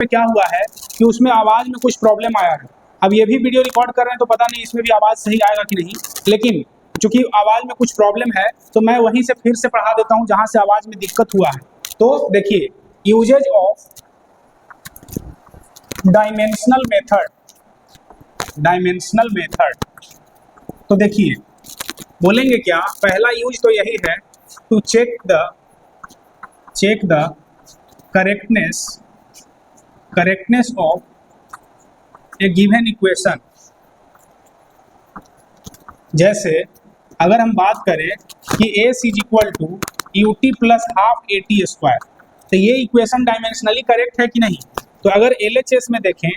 में क्या हुआ है कि उसमें आवाज़ में कुछ प्रॉब्लम आया है। अब ये भी वीडियो रिकॉर्ड कर रहे हैं तो पता नहीं इसमें भी आवाज़ सही आएगा कि नहीं, लेकिन चूंकि आवाज़ में कुछ प्रॉब्लम है तो मैं वहीं से फिर से पढ़ा देता हूँ जहाँ से आवाज़ में दिक्कत हुआ है। तो देखिए, यूजेज ऑफ डायमेंशनल मेथड। तो देखिए बोलेंगे क्या, पहला यूज तो यही है, to check the correctness of a given equation. जैसे अगर हम बात करें कि s is equal to U T plus half A T square, तो ये इक्वेशन डायमेंशनली करेक्ट है कि नहीं। तो अगर एल एच एस में देखें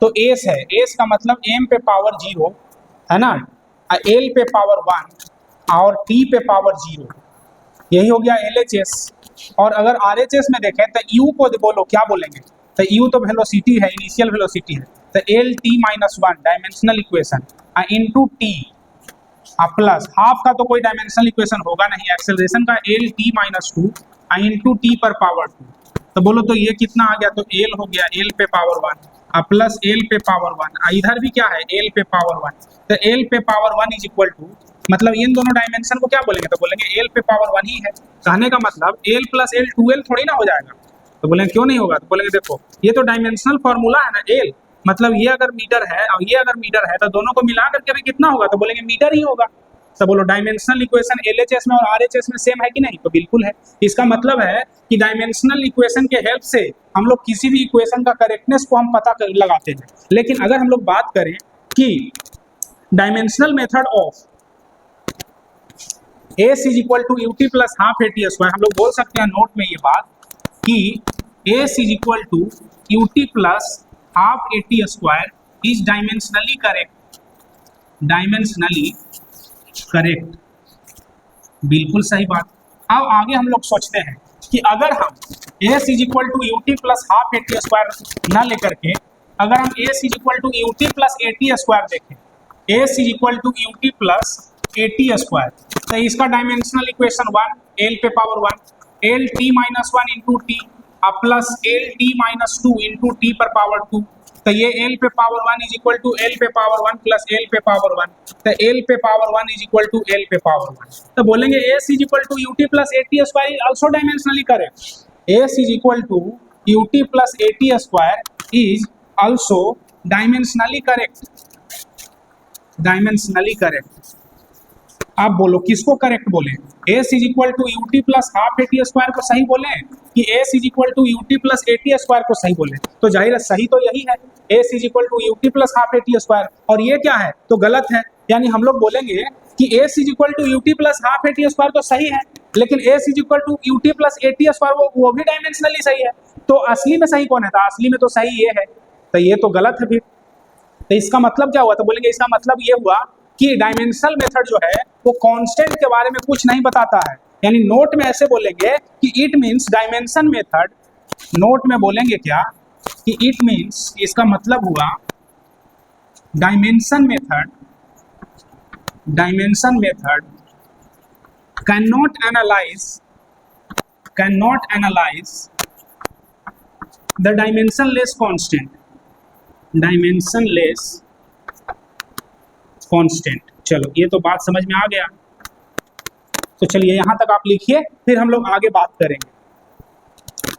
तो एस है, एस का मतलब एम पे पावर 0 है ना, एल पे पावर 1 और टी पे पावर 0, यही हो गया एल एच एस। और अगर आर एच एस में देखें तो यू को बोलो क्या बोलेंगे, तो यू तो वेलोसिटी है, इनिशियल वेलोसिटी है, तो L T minus 1 dimensional equation into T plus half का तो कोई डायमेंशनल इक्वेशन होगा नहीं, एक्सेलरेशन का L T minus 2 into T पर पावर 2। तो बोलो तो ये कितना आ गया, तो एल हो गया एल पे पावर 1 प्लस एल पे पावर 1, इधर भी क्या है एल पे पावर 1, तो एल पे पावर 1 इज इक्वल टू, मतलब इन दोनों डायमेंशन को क्या बोलेंगे, तो बोलेंगे एल पे पावर 1 ही है। कहने का मतलब एल प्लस एल 2l थोड़ी ना हो जाएगा। तो बोलेंगे क्यों नहीं होगा, तो बोलेंगे देखो ये तो डायमेंशनल फॉर्मूला है ना, एल मतलब ये अगर मीटर है और ये अगर मीटर है तो दोनों को मिला करके भी कितना होगा, तो बोलेंगे मीटर ही होगा। तो बोलो डायमेंशनल इक्वेशन एलएचएस में और आरएचएस में सेम है कि नहीं, तो बिल्कुल है। इसका मतलब है कि डायमेंशनल इक्वेशन के हेल्प से हम लोग किसी भी इक्वेशन का करेक्टनेस को हम पता लगाते हैं। लेकिन अगर हम लोग बात करें कि dimensional method of s is equal to U T plus half A T square, हम लोग बोल सकते हैं नोट में ये बात कि s is equal to U T plus half A T square is dimensionally correct, बिल्कुल सही बात। अब आगे हम लोग सोचते हैं कि अगर हम S is equal to U T plus half A T square ना लेकर के अगर हम S is equal to U T plus A T square देखें, S is equal to U T plus A T square, तो इसका dimensional equation 1 L पे power 1 L T minus 1 into T plus L T minus 2 into T पर power 2, तो ये L पे power 1 is equal to l पे power 1 plus l पे power 1, तो एल पे power 1 is equal to l पे पावर 1। तो बोलेंगे s is equal to U T plus A T square is also dimensionally correct. S is equal to U T plus A T square is also dimensionally correct. आप बोलो किसको correct बोले, s is equal to U T plus half A T square को सही बोले कि s is equal to U T plus A T square को सही बोले, तो जाहिर है सही तो यही है, s is equal to U T plus half A T square, और ये क्या है तो गलत है। यानी हम लोग बोलेंगे कि s is equal to U T plus half A T square तो सही है, लेकिन s is equal to U T plus A T square वो भी डायमेंशनली सही है। तो असली में सही कौन है, तो असली में तो सही ये है, तो ये तो गलत है फिर। तो इसका मतलब क्या हुआ, तो बोलेंगे इसका मतलब ये हुआ कि डायमेंशनल मेथड जो है वो कांस्टेंट के बारे में कुछ नहीं बताता है। यानी नोट में ऐसे बोलेंगे कि it means dimension method, note में बोलेंगे क्या कि इट मींस, इसका मतलब हुआ dimension method can not analyse the dimensionless constant. चलो ये तो बात समझ में आ गया, तो चलिए यहां तक आप लिखिए, फिर हम लोग आगे बात करेंगे।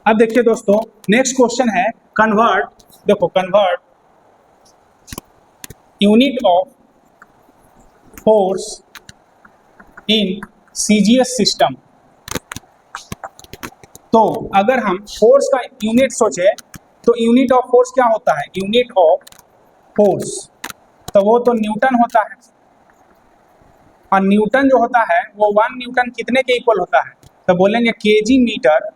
अब देखिए दोस्तों, नेक्स्ट क्वेश्चन है कन्वर्ट, देखो convert unit of force in CGS system. तो अगर हम फोर्स का यूनिट सोचे तो यूनिट ऑफ फोर्स क्या होता है, यूनिट ऑफ फोर्स तो वो तो न्यूटन होता है, और न्यूटन जो होता है वो 1 न्यूटन कितने के इक्वल होता है, तो बोलेंगे केजी मीटर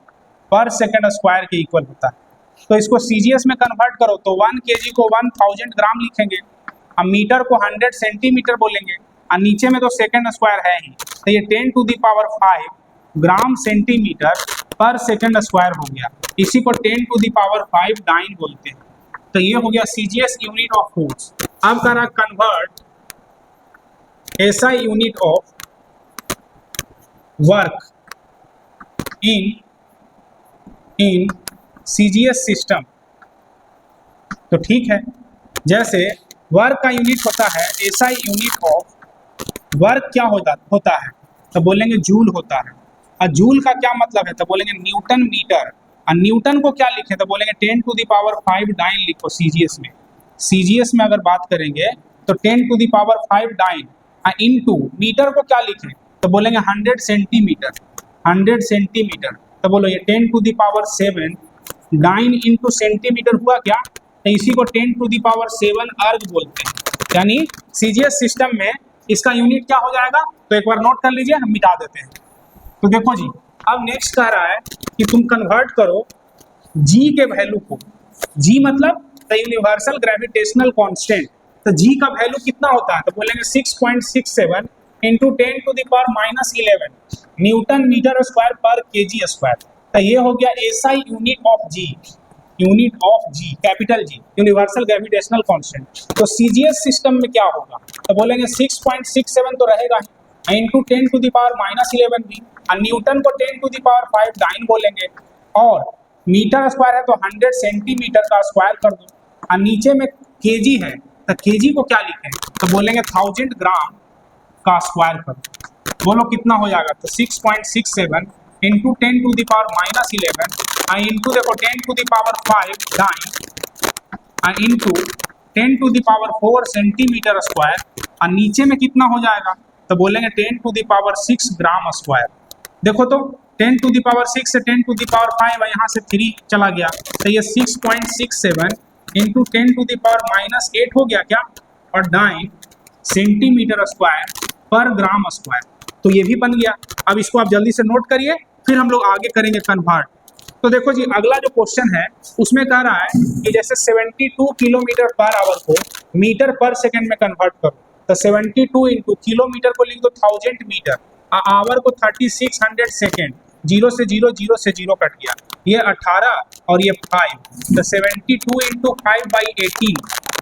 पर सेकंड स्क्वायर के इक्वल होता है। तो इसको सीजीएस में कन्वर्ट करो तो 1 केजी को 1000 ग्राम लिखेंगे, और मीटर को 100 सेंटीमीटर बोलेंगे, और नीचे में तो सेकंड स्क्वायर है ही, तो ये 10 to the power 5 gram centimetre per second square हो गया। इसी को 10 टू द पावर 5 डाइन बोलते हैं। तो ये हो गया सीजीएस यूनिट ऑफ फोर्स। अब करा convert SI unit of work in CGS system. तो ठीक है, जैसे वर्क का यूनिट होता है एसआई यूनिट ऑफ वर्क क्या होता है, तो बोलेंगे जूल होता है। और जूल का क्या मतलब है, तो बोलेंगे न्यूटन मीटर। और न्यूटन को क्या लिखे, तो बोलेंगे 10⁵ डाइन लिखो सीजीएस में। सीजीएस में अगर बात करेंगे तो 10⁵ डाइन इनटू मीटर को क्या लिखें, तो बोलेंगे 100 सेंटीमीटर। 100 सेंटीमीटर, तो बोलो ये 10⁷ डाइन इंटू सेंटीमीटर हुआ क्या, तो इसी को 10⁷ अर्ग बोलते हैं। यानी सीजीएस सिस्टम में इसका यूनिट क्या हो जाएगा, तो एक बार नोट कर लीजिए, हम मिटा देते हैं। तो देखो जी, अब नेक्स्ट कह रहा है कि तुम कन्वर्ट करो जी के वैल्यू को। जी मतलब द यूनिवर्सल ग्रेविटेशनल कांस्टेंट। तो जी का वैल्यू कितना होता है, तो बोलेंगे 6.67 into 10⁻11 newton metre square per KG square. तो ये हो गया SI unit of G. Unit of G, capital G, universal gravitational constant. तो सीजीएस सिस्टम में क्या होगा, तो बोलेंगे 6.67 तो रहेगा ही, इंटू 10⁻11 भी, और न्यूटन को 10⁵ डाइन बोलेंगे, और मीटर स्क्वायर है तो 100 सेंटीमीटर का स्क्वायर कर दो, और नीचे में केजी है तो केजी को क्या लिखें, तो बोलेंगे 1000 ग्राम का स्क्वायर कर दो। बोलो कितना हो जाएगा, तो 6.67 इंटू 10⁻11 इंटू देखो 10⁵ डाइन इंटू 10⁴ सेंटीमीटर स्क्वायर, और नीचे में कितना हो जाएगा, तो बोलेंगे 10⁶ ग्राम स्क्वायर। देखो तो 10⁶ से 10⁵ यहाँ से 3 चला गया, तो ये 6.67 इंटू 10⁻⁸ हो गया क्या, और डाइन सेंटीमीटर स्क्वायर पर ग्राम स्क्वायर। तो ये भी बन गया। अब इसको आप जल्दी से नोट करिए, फिर हम लोग आगे करेंगे कन्वर्ट। तो देखो जी, अगला जो क्वेश्चन है उसमें कह रहा है कि जैसे 72 किलोमीटर पर आवर को मीटर पर सेकंड में कन्वर्ट करो, तो 72 इंटू किलोमीटर को लिख दो 1000 मीटर, आवर को 3600 सेकेंड, 0 से 0 0 से 0 कट गया, ये 18 और ये 5, तो 72 इंटू 5/18,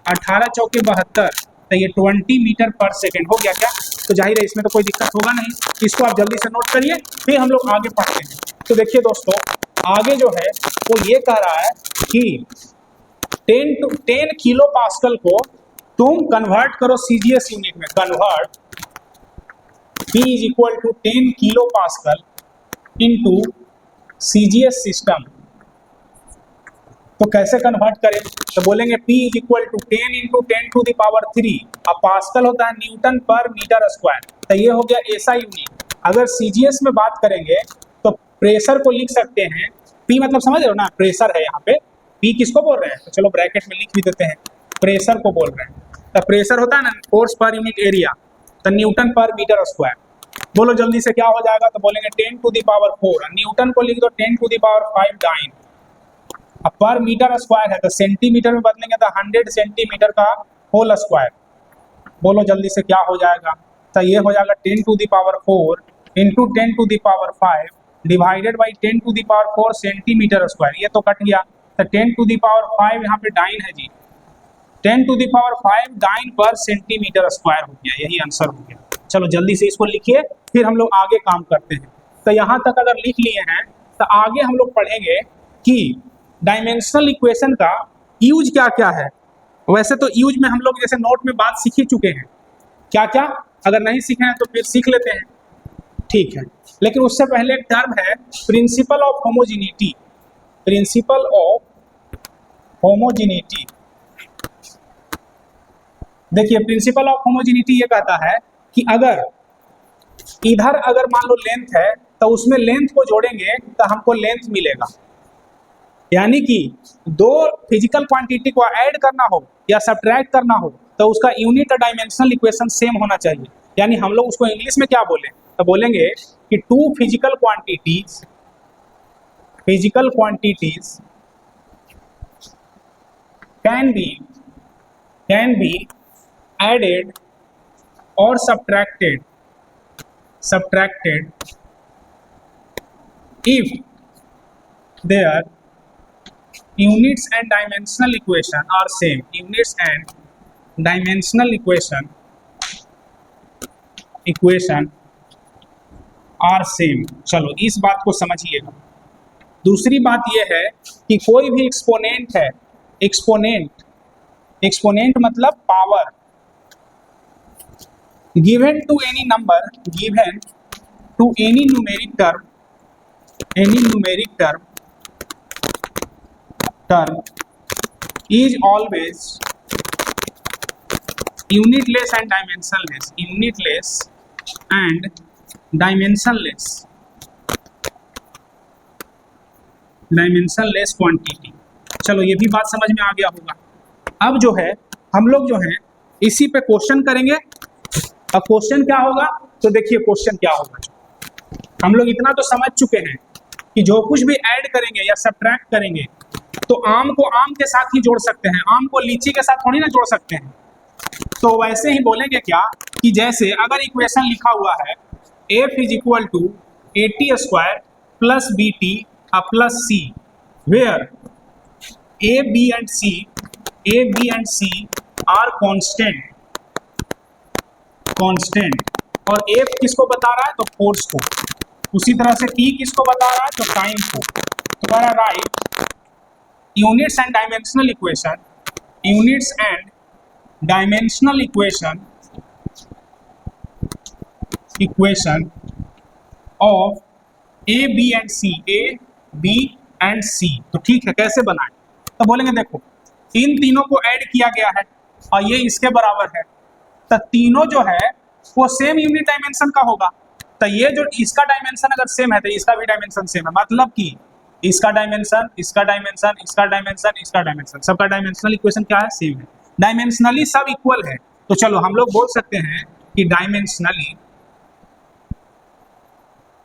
18 चौके 72, तो ये 20 मीटर पर सेकेंड हो गया क्या। तो जाहिर है इसमें तो कोई दिक्कत होगा नहीं, इसको आप जल्दी से नोट करिए, फिर हम लोग आगे पढ़ते हैं। तो देखिए दोस्तों, आगे जो है वो ये कह रहा है कि 10 किलो पास्कल को तुम कन्वर्ट करो सीजीएस यूनिट में। Convert P = 10 kilo pascal into CGS system. तो कैसे कन्वर्ट करें, तो बोलेंगे P = 10 इंटू 10⁻3, अब पास्कल होता है न्यूटन पर मीटर स्क्वायर, तो ये हो गया एसआई यूनिट। अगर सीजीएस में बात करेंगे तो प्रेशर को लिख सकते हैं, P मतलब समझ रहे हो ना, प्रेशर है यहाँ पे, P किसको बोल रहे हैं, तो चलो ब्रैकेट में लिख भी देते हैं, प्रेशर को बोल रहे हैं। तो प्रेशर होता है ना फोर्स पर यूनिट एरिया, तो न्यूटन पर मीटर स्क्वायर। बोलो जल्दी से क्या हो जाएगा, तो बोलेंगे 10⁴, न्यूटन को लिख दो 10⁵ डाइन, अब पर मीटर स्क्वायर है तो सेंटीमीटर में बदलेंगे तो 100 सेंटीमीटर का होल स्क्वायर। बोलो जल्दी से क्या हो जाएगा, तो ये हो जाएगा 10⁴ into 10⁵ divided by 10⁴ centimetre square, ये तो कट गया, तो 10⁵ यहाँ पे डाइन है जी, 10⁵ डाइन पर सेंटीमीटर स्क्वायर हो गया, यही आंसर हो गया। चलो जल्दी से इसको लिखिए, फिर हम लोग आगे काम करते हैं। तो यहाँ तक अगर लिख लिए हैं तो आगे हम लोग पढ़ेंगे कि डायमेंशनल इक्वेशन का यूज क्या क्या है। वैसे तो यूज में हम लोग जैसे नोट में बात सीख ही चुके हैं, क्या क्या, अगर नहीं सीखे हैं तो फिर सीख लेते हैं, ठीक है। लेकिन उससे पहले एक टर्म है principle of homogeneity. Principle of homogeneity, देखिए प्रिंसिपल ऑफ होमोजेनिटी ये कहता है कि अगर इधर अगर मान लो लेंथ है तो उसमें लेंथ को जोड़ेंगे तो हमको लेंथ मिलेगा। यानी कि दो फिजिकल क्वांटिटी को ऐड करना हो या सब्ट्रैक्ट करना हो तो उसका यूनिट डायमेंशनल इक्वेशन सेम होना चाहिए। यानी हम लोग उसको इंग्लिश में क्या बोले, तो बोलेंगे कि two physical quantities can be added or subtracted if their units and dimensional equation are same. Units and dimensional equation are same. चलो इस बात को समझिएगा। दूसरी बात यह है कि कोई भी एक्सपोनेंट है, एक्सपोनेंट एक्सपोनेंट मतलब power, given to any number, given to any numeric term is always unitless and dimensionless, unitless and dimensionless quantity। चलो ये भी बात समझ में आ गया होगा। अब जो है हम लोग जो है इसी पे क्वेश्चन करेंगे। अब क्वेश्चन क्या होगा, तो देखिए क्वेश्चन क्या होगा। हम लोग इतना तो समझ चुके हैं कि जो कुछ भी ऐड करेंगे या सब्ट्रैक्ट करेंगे तो आम को आम के साथ ही जोड़ सकते हैं, आम को लीची के साथ थोड़ी ना जोड़ सकते हैं। तो वैसे ही बोलेंगे क्या कि जैसे अगर इक्वेशन लिखा हुआ है f is equal to AT square plus BT plus C, where A, B and C are constant और F किसको बता रहा है, तो फोर्स को। उसी तरह से T किसको बता रहा है, तो टाइम को। तो कह रहा है right units and dimensional equation of A, B and C। तो ठीक है, कैसे बनाएं, तो बोलेंगे देखो इन तीनों को ऐड किया गया है और ये इसके बराबर है, तो तीनों जो है वो सेम यूनिट डायमेंशन का होगा। तो ये जो इसका डायमेंशन अगर सेम है तो इसका भी डायमेंशन सेम है, मतलब कि इसका डायमेंशन, इसका डायमेंशन, इसका डायमेंशन, इसका डायमेंशन, सबका डायमेंशनल इक्वेशन क्या है, सेम है। डायमेंशनली सब इक्वल है। तो चलो हम लोग बोल सकते हैं कि डायमेंशनली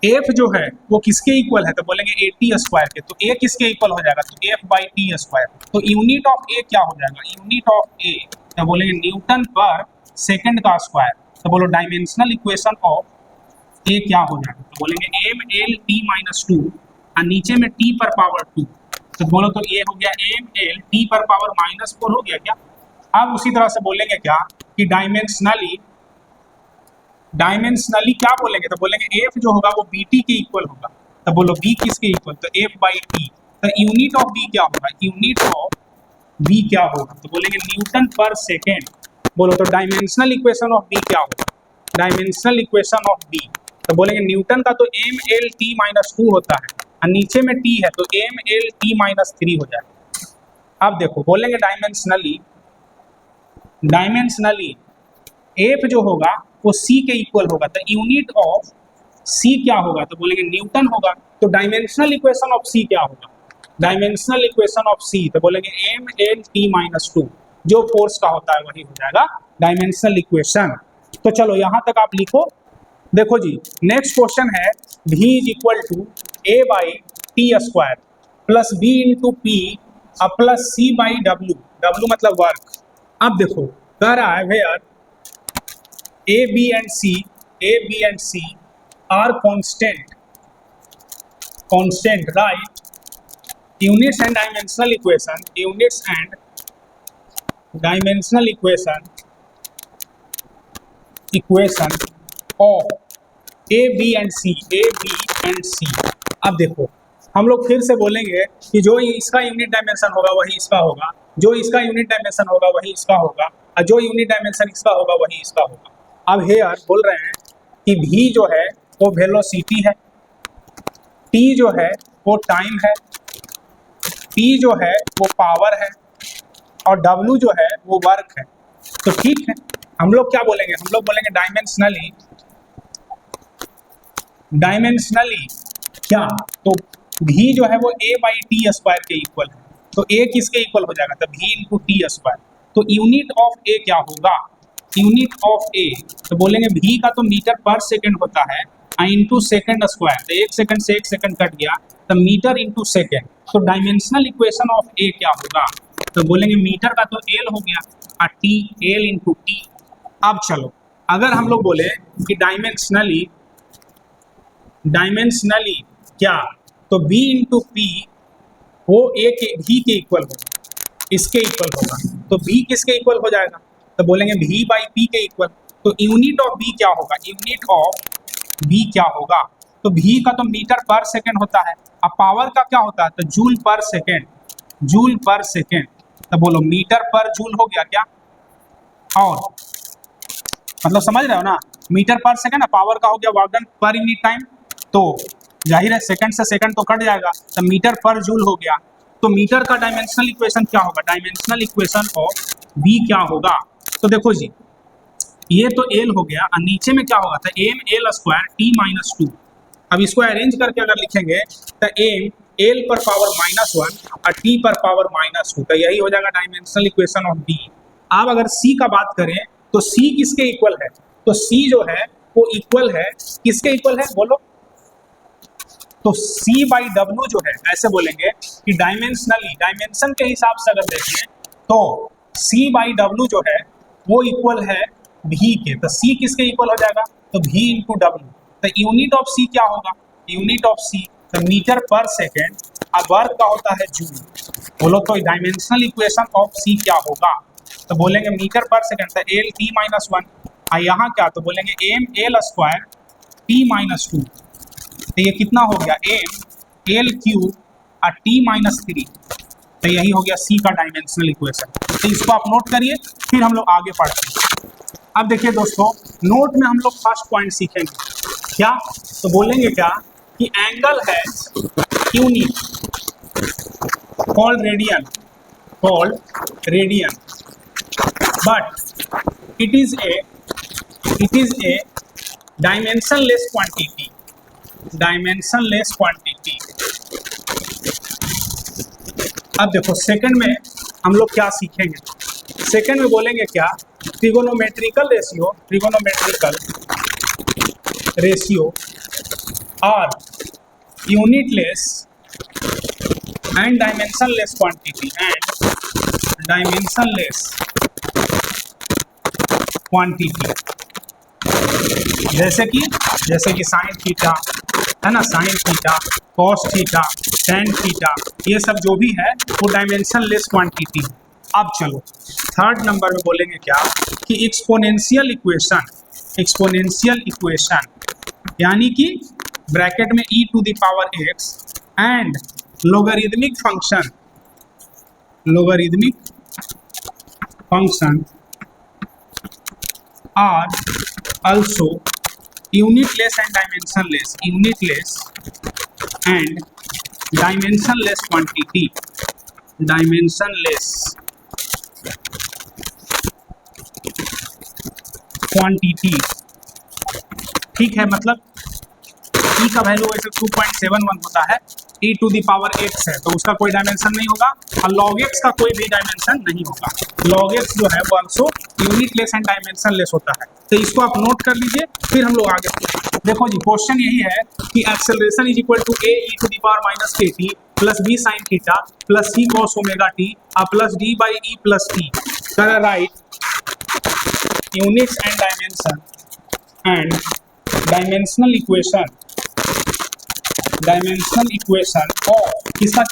F जो है वो किसके इक्वल है, तो बोलेंगे AT स्क्वायर के। तो A किसके इक्वल हो जाएगा, तो F बाई T स्क्वायर। तो यूनिट ऑफ A क्या हो जाएगा, यूनिट ऑफ A तो बोलेंगे न्यूटन पर सेकंड का स्क्वायर। तो बोलो डायमेंशनल इक्वेशन ऑफ A क्या हो जाएगा, तो बोलेंगे MLT-2 और नीचे में T पर पावर 2। तो बोलो तो ये हो गया MLT पर पावर -4 हो गया क्या। अब उसी तरह से बोलेंगे क्या कि डायमेंशनली क्या बोलेंगे, तो बोलेंगे F जो होगा वो BT के इक्वल होगा। तो बोलो B किसके इक्वल, तो F बाई T। तो यूनिट ऑफ B क्या होगा, यूनिट ऑफ B क्या होगा, तो बोलेंगे न्यूटन पर सेकेंड। बोलो तो डायमेंशनल इक्वेशन ऑफ B क्या होगा, डायमेंशनल इक्वेशन ऑफ B तो बोलेंगे न्यूटन का तो MLT-2 होता है और नीचे में T है तो MLT-3 हो जाएगा। अब देखो बोलेंगे डायमेंशनली F जो होगा वो C के इक्वल होगा। तो यूनिट ऑफ C क्या होगा, तो बोलेंगे न्यूटन होगा। तो डायमेंशनल इक्वेशन ऑफ C क्या होगा, डायमेंशनल इक्वेशन ऑफ C तो बोलेंगे MLT-2 जो फोर्स का होता है वही हो जाएगा डायमेंशनल इक्वेशन। तो चलो यहाँ तक आप लिखो। देखो जी नेक्स्ट क्वेश्चन है V is equal to A by T square plus B into P plus C by W, W मतलब वर्क। अब देखो कह रहा है where A, B and C are constant, right? Units and dimensional equation of A, B and C। अब देखो हम लोग फिर से बोलेंगे कि जो इसका यूनिट डायमेंशन होगा वही इसका होगा, जो इसका यूनिट डायमेंशन होगा वही इसका होगा और जो यूनिट डायमेंशन इसका होगा वही इसका होगा। अब हेयर बोल रहे हैं कि V जो है वो वेलोसिटी है, T जो है वो टाइम है, P जो है वो पावर है और W जो है वो वर्क है। तो ठीक है हम लोग क्या बोलेंगे, हम लोग बोलेंगे डायमेंशनली क्या, तो V जो है वो A बाई T स्क्वायर के इक्वल है। तो A किसके इक्वल हो जाएगा, तो V इंटू T स्क्वायर। तो यूनिट ऑफ A क्या होगा, यूनिट ऑफ A तो बोलेंगे V का तो मीटर पर सेकंड होता है इंटू सेकंड स्क्वायर। तो 1 सेकंड से 1 सेकंड कट गया तो मीटर इंटू सेकंड। तो डायमेंशनल इक्वेशन ऑफ A क्या होगा, तो बोलेंगे मीटर का तो L हो गया और T L इंटू T। अब चलो अगर हम लोग बोले कि डायमेंशनली क्या, तो B इंटू P वो A के V के इक्वल होगा, इसके इक्वल होगा। तो B किसके इक्वल हो जाएगा, तो बोलेंगे V बाई P के इक्वल। तो यूनिट ऑफ B क्या होगा, यूनिट ऑफ B क्या होगा, तो V का तो मीटर पर सेकंड होता है। अब पावर का क्या होता है, तो जूल पर सेकंड। तो बोलो मीटर पर जूल हो गया क्या, और मतलब समझ रहे हो ना, मीटर पर सेकंड, पावर का हो गया वाट पर यूनिट टाइम, तो जाहिर है सेकंड से सेकंड तो कट जाएगा, तो मीटर पर जूल हो गया। तो मीटर का डायमेंशनल इक्वेशन क्या होगा, डायमेंशनल इक्वेशन ऑफ V क्या होगा, तो देखो जी ये तो L हो गया और नीचे में क्या होगा था m L square T minus 2। अब इसको अरेंज करके अगर लिखेंगे तो m L पर पावर -1 और T पर पावर -2, तो यही हो जाएगा डायमेंशनल इक्वेशन ऑफ V। अब अगर C का बात करें तो C किसके इक्वल है, तो C जो है वो इक्वल है किसके इक्वल है बोलो, तो C बाई W जो है ऐसे बोलेंगे कि डायमेंशनली, डायमेंशन के हिसाब से अगर देखें तो C बाई W जो है वो इक्वल है V के, तो C किसके इक्वल हो जाएगा, तो V इंटू W। तो यूनिट ऑफ C क्या होगा, यूनिट ऑफ C तो मीटर पर सेकेंड, अब वर्क का होता है जूल। बोलो तो डायमेंशनल इक्वेशन ऑफ C क्या होगा, तो बोलेंगे मीटर पर सेकेंड तो L T माइनस 1, और यहाँ क्या तो बोलेंगे m L square T minus 2, तो ये कितना हो गया m L क्यूब और T माइनस 3, तो यही हो गया C का डायमेंशनल इक्वेशन। तो इसको आप नोट करिए, फिर हम लोग आगे बढ़ते हैं। अब देखिए दोस्तों, नोट में हम लोग फर्स्ट पॉइंट सीखेंगे क्या, तो बोलेंगे क्या कि एंगल है unit called radian, but it is a dimensionless quantity, dimensionless quantity. अब देखो सेकंड में हम लोग क्या सीखेंगे, सेकंड में बोलेंगे क्या, trigonometrical ratio are unitless and dimensionless quantity, जैसे कि साइन थीटा है ना, sine theta, cos theta, tan theta, ये सब जो भी है वो डायमेंशनलेस क्वांटिटी। अब चलो थर्ड नंबर में बोलेंगे क्या कि एक्सपोनेंशियल इक्वेशन यानी कि ब्रैकेट में e to the power x and logarithmic function are also unitless and dimensionless quantity, ठीक है, मतलब e का वैल्यू वैसे 2.71 होता है, e to the power x है तो उसका कोई डायमेंशन नहीं होगा, और log x का कोई भी डायमेंशन नहीं होगा। log x जो है वो ऑल्सो यूनिटलेस एंड डायमेंशनलेस होता है, तो इसको आप नोट कर लीजिए, फिर हम लोग आगे देखो जी। क्वेश्चन यही है कि acceleration is equal to a e to the power minus kt plus b sine theta plus c cos omega t plus d by e plus t, कर right units and dimensional equation of किसका,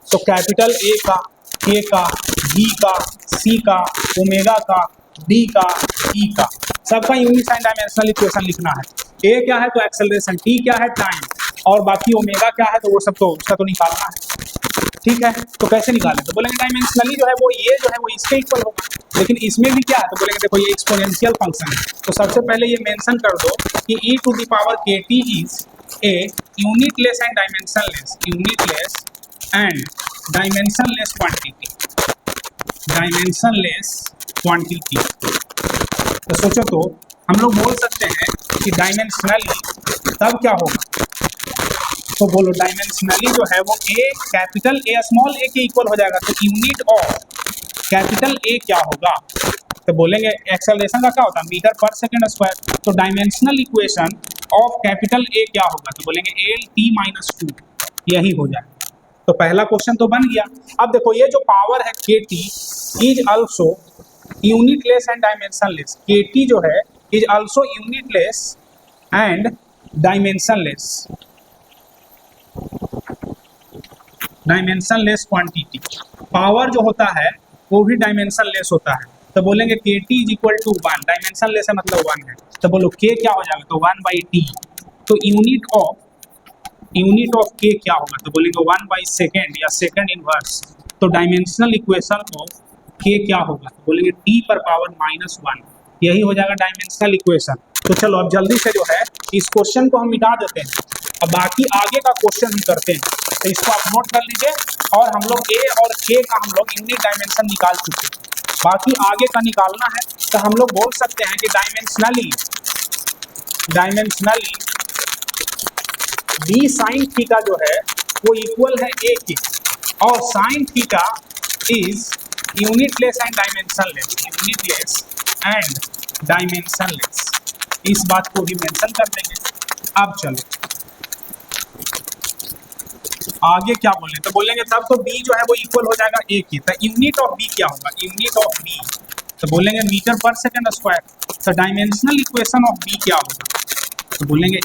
तो capital A का, K का, B का, C का, omega का, D का, E का, सबका यूनिट एंड डायमेंशनल इक्वेशन लिखना है। A क्या है तो एक्सेलरेशन, T क्या है टाइम, और बाकी ओमेगा क्या है तो वो सब तो उसका तो निकालना है, ठीक है। तो कैसे निकालें, तो बोलेंगे डायमेंशनली जो है वो ये जो है वो इसके इक्वल होगा, लेकिन इसमें भी क्या है तो बोलेंगे देखो ये एक्सपोनेंशियल फंक्शन है, तो सबसे पहले ये मेंशन कर दो कि e to the power kt is a unitless and dimensionless quantity. तो सोचो तो हम लोग बोल सकते हैं कि डायमेंशनली तब क्या होगा, तो बोलो डायमेंशनली जो है वो a capital A small a के इक्वल हो जाएगा, तो यूनिट ऑफ कैपिटल A क्या होगा, तो बोलेंगे एक्सेलरेशन का क्या होता है मीटर पर सेकेंड स्क्वायर, तो dimensional equation of capital A क्या होगा, तो बोलेंगे एल टी माइनस 2, यही हो जाए। तो पहला क्वेश्चन तो बन गया। अब देखो ये जो पावर है kt is also unitless and dimensionless, kt जो है is also unitless and dimensionless quantity. Power जो होता है वो भी डायमेंशनलेस होता है, तो बोलेंगे kt is equal to 1, dimensionless है मतलब 1 है, तो बोलो k क्या हो जाएगा, तो 1 बाई टी, तो यूनिट ऑफ k क्या होगा, तो बोलेंगे 1 बाई सेकेंड या सेकेंड इनवर्स तो डायमेंशनल इक्वेशन ऑफ के क्या होगा, तो बोलेंगे टी पर पावर -1, यही हो जाएगा डायमेंशनल इक्वेशन। तो चलो अब जल्दी से जो है इस क्वेश्चन को हम मिटा देते हैं, अब बाकी आगे का क्वेश्चन हम करते हैं। तो इसको आप नोट कर लीजिए, और हम लोग ए और के का हम लोग यूनिट डायमेंशन निकाल चुके हैं, बाकी आगे का निकालना है। तो हम लोग बोल सकते हैं कि डायमेंशनली बी साइन थीटा जो है वो इक्वल है ए के, और sine theta is unitless and dimensionless, इस बात को भी मेंशन कर देंगे। अब चलो आगे क्या बोले, तो बोलेंगे तब तो b जो है वो इक्वल हो जाएगा a की। तो यूनिट ऑफ b क्या होगा, यूनिट ऑफ b तो बोलेंगे मीटर पर सेकंड स्क्वायर। तो डायमेंशनल इक्वेशन ऑफ b क्या होगा, तो बोलेंगे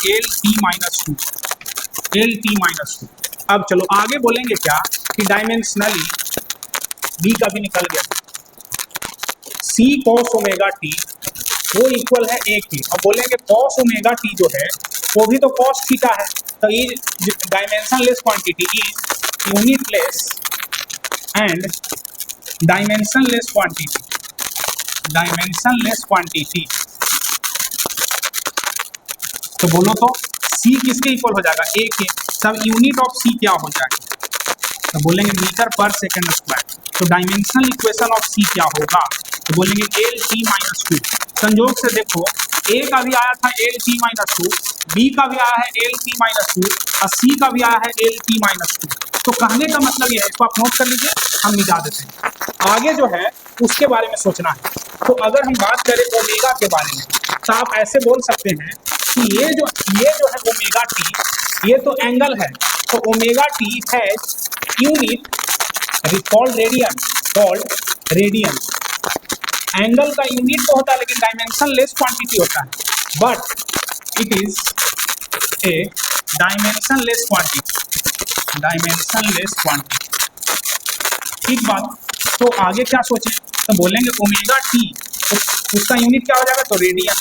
LT-2। अब चलो आगे बोलेंगे क्या कि डायमेंशनली b का भी निकल गया, c cos ओमेगा t वो इक्वल है a की, और बोलेंगे cos ओमेगा t जो है वो भी तो cos थीटा है। तो ये dimensionless quantity is unitless and dimensionless quantity. तो बोलो तो c किसके इक्वल हो जाएगा, a के। तब यूनिट ऑफ c क्या हो जाएगा, तो बोलेंगे मीटर पर सेकंड स्क्वायर। तो डायमेंशनल इक्वेशन ऑफ c क्या होगा, तो बोलेंगे LT-2। संयोग से देखो a का भी आया था LT-2, b का भी आया है LT-2 और c का भी आया है LT-2। तो कहने का मतलब ये है, इसको आप नोट कर लीजिए, हम मिटा देते हैं। आगे जो है उसके बारे में सोचना है। तो अगर हम बात करें ओमेगा के बारे में, तो आप ऐसे बोल सकते हैं कि ये जो है ओमेगा टी, ये तो एंगल है। तो omega T has unit called radian. Angle का यूनिट तो होता है लेकिन डायमेंशनलेस क्वांटिटी होता है, but it is a dimensionless quantity. ठीक बात। तो आगे क्या सोचें, तो बोलेंगे ओमेगा टी उसका यूनिट क्या हो जाएगा, तो रेडियन।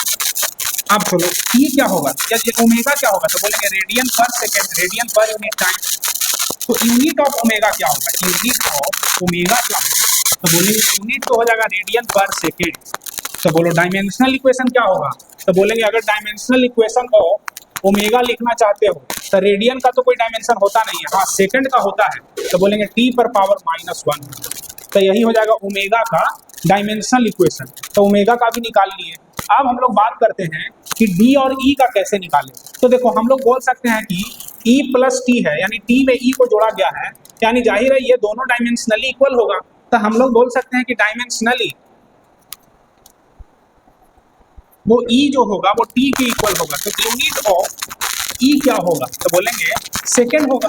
अब चलो टी क्या होगा, या ओमेगा क्या होगा, तो बोलेंगे रेडियन पर second, radian per unit time. तो यूनिट ऑफ ओमेगा क्या होगा, तो बोलेंगे यूनिट तो हो जाएगा रेडियन पर सेकेंड। तो बोलो डायमेंशनल इक्वेशन क्या होगा, तो बोलेंगे अगर डायमेंशनल इक्वेशन ऑफ ओमेगा लिखना चाहते हो तो रेडियन का तो कोई डायमेंशन होता नहीं है, हाँ सेकंड का होता है। तो बोलेंगे टी पर पावर -1। तो यही हो जाएगा ओमेगा का डायमेंशनल इक्वेशन। तो ओमेगा का भी निकाल लिए। अब हम लोग बात करते हैं कि डी और ई का कैसे निकालें। तो देखो हम लोग बोल सकते हैं कि ई प्लस टी है, यानी टी में ई को जोड़ा गया है, यानी जाहिर है ये दोनों डायमेंशनली इक्वल होगा। तो हम लोग बोल सकते हैं कि डायमेंशनली वो ई जो होगा वो टी के इक्वल होगा। तो यूनिट ऑफ ई क्या होगा, तो बोलेंगे सेकेंड होगा,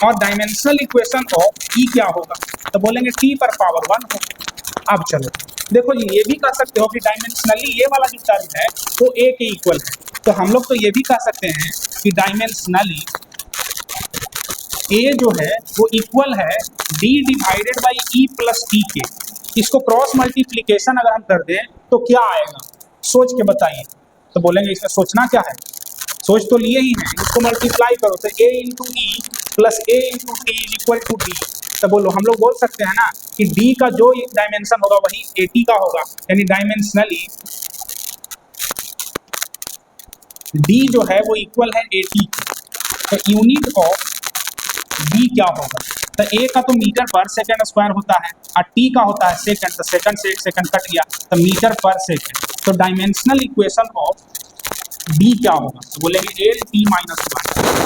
और डायमेंशनल इक्वेशन ऑफ ई क्या होगा, तो बोलेंगे टी पर पावर 1 होगा। अब चलो देखो जी, ये भी कह सकते हो कि डायमेंशनली ये वाला जो टर्म है वो ए के इक्वल है। तो हम लोग तो ये भी कह सकते हैं कि डायमेंशनली ए जो है वो इक्वल है D divided by E plus T के। इसको क्रॉस मल्टीप्लीकेशन अगर हम कर दें तो क्या आएगा, सोच के बताइए। तो बोलेंगे इसमें सोचना क्या है, सोच तो लिए ही हैं, इसको मल्टीप्लाई करो तो a into e plus a into t is equal to d. तो बोलो हम लोग बोल सकते हैं ना कि d का जो डायमेंशन होगा वही at का होगा, यानी डायमेंशनली d जो है वो इक्वल है at। तो यूनिट ऑफ d क्या होगा, तो a का तो मीटर पर सेकंड स्क्वायर होता है और t का होता है सेकंड, तो सेकंड से एक सेकंड कट गया तो मीटर पर सेकंड। तो डायमेंशनल इक्वेशन ऑफ b क्या होगा, तो बोलेंगे LT-1।